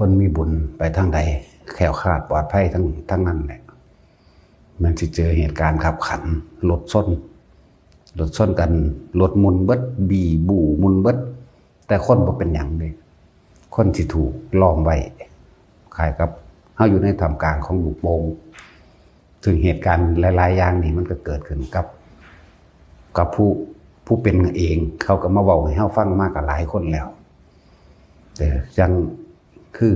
คนมีบุญไปทางใดแคล้วคลาดปลอดภัยทั้งนั้นแหละมันจะเจอเหตุการณ์ขับขันรถส้นกันรถมุนเบิดบีบูมุนเบิดแต่คนบ่เป็นอย่างเลยคนที่ถูกล้อมไว้คล้ายกับเฮาอยู่ในท่ามกลางของลูกโป่งซึ่งเหตุการณ์หลายๆอย่างนี่มันก็เกิดขึ้นกับผู้เป็นเองเขาก็มาเว้าให้เฮาฟังมากกับหลายคนแล้วแต่ยังคือ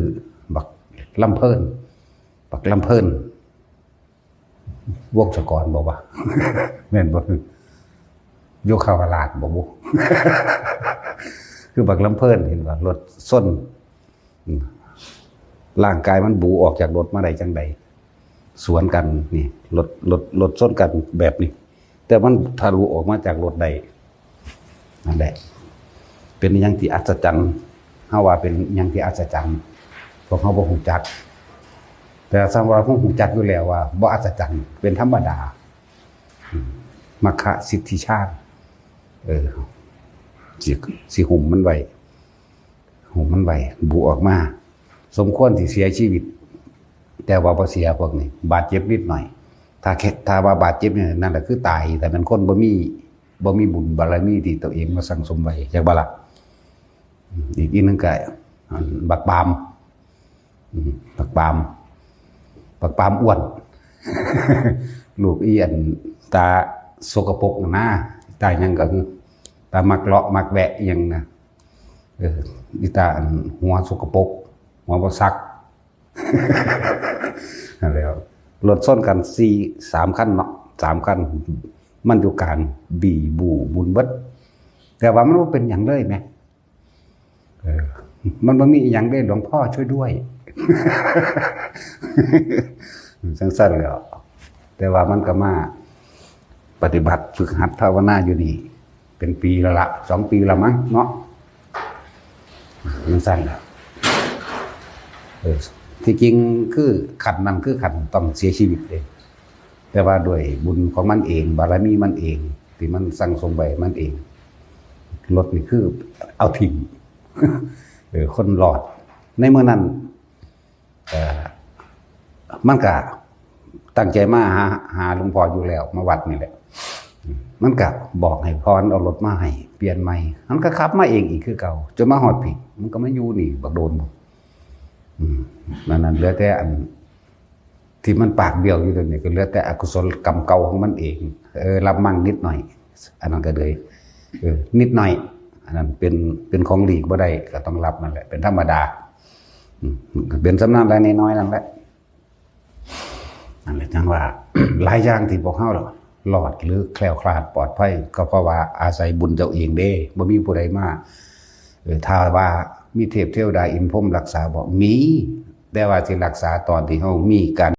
บักลำเพิ่นวงศกรบอกว่าแม่นบ่โยคาวราชบอกบ่คือบักลำเพิ่นเห็นว่ารถส้นร่างกายมันบูออกจากรถมาได้จังใดสวนกันนี่รถส้นกันแบบนี้แต่มันทะลุออกมาจากรถใดนั่นแหละเป็นอย่างที่อัศจรรย์เฮาว่าเป็นอย่างที่อัศจรรย์พวกเฮาบ่ฮู้จักแต่สำหรับพวกฮู้จักอยู่แล้วว่าบ่อัศจรรย์เป็นธรรมดามัคคะสิทธิชาติสิหุ่มมันไว้บูออกมาสมควรที่เสียชีวิตแต่ว่าบ่เสียพวกนี้บาดเจ็บนิดหน่อยถ้าว่าบาดเจ็บเนี่ยนั่นแหละคือตายแต่มันคนบ่มีบุญบารมีที่ตัวเองมาสั่งสมไว้จักบ่ล่ะอีกนึงก็บักปามอ้วนลูกอีอันตาสกปรกนะตายังก็คือตามักเลาะมักแวะยังนะอีตาอันหัวสกปรกหัวบ่ซักนั่นแล้วรถส้นกัน3คันเนาะ3คันมันอยู่การบีบูบุญเบิดแต่ว่ามันบ่เป็นหยังเลยแหมมันบ่มีหยังเลยหลวงพ่อช่วยด้วยสั้นๆแล้วแต่ว่ามันก็มาปฏิบัติฝึกหัดภาวนาอยู่นี่เป็นปีแล้วละ2 ปีแล้วมั้งเนาะสั้นๆแล้วที่จริงคือขันนั้นคือขันต้องเสียชีวิตเองแต่ว่าด้วยบุญของมันเองบารมีมันเองที่มันสั่งสมไว้มันเองรถนี่คือเอาทิ้งคนหลอดในเมื่อนั้นมันก็ตั้งใจมาหาหลวงพ่ออยู่แล้วมาวัดนี่แหละมันก็บอกให้พรเอารถมาให้เปลี่ยนใหม่มันก็ขับมาเองอีกคือเก่าจนมาหอดผิดมันก็ไม่อยู่นี่บักโดนนั่นเหลือแต่อันที่มันปากเบี้ยวอยู่ตรงนี้ก็เหลือแต่อกุศลกรรมเก่าของมันเองรับมั่งนิดหน่อยอันนั้นก็เลยนิดหน่อยอันนั้นเป็นของหลีกบ่ได้ก็ต้องรับนั่นแหละเป็นธรรมดาเป็นสำนักอะไรน้อยๆนั่นแหละจังว่า หลายอย่างที่พวกเฮาหลอดหรือแคล้วคลาดปลอดภัยก็เพราะว่าอาศัยบุญเจ้าเองเด้บ่มีผู้ใดมาถ้าว่ามีเทพเทวดาอินพรหมรักษาบอกมีแต่ว่าสิรักษาตอนที่เฮามีการ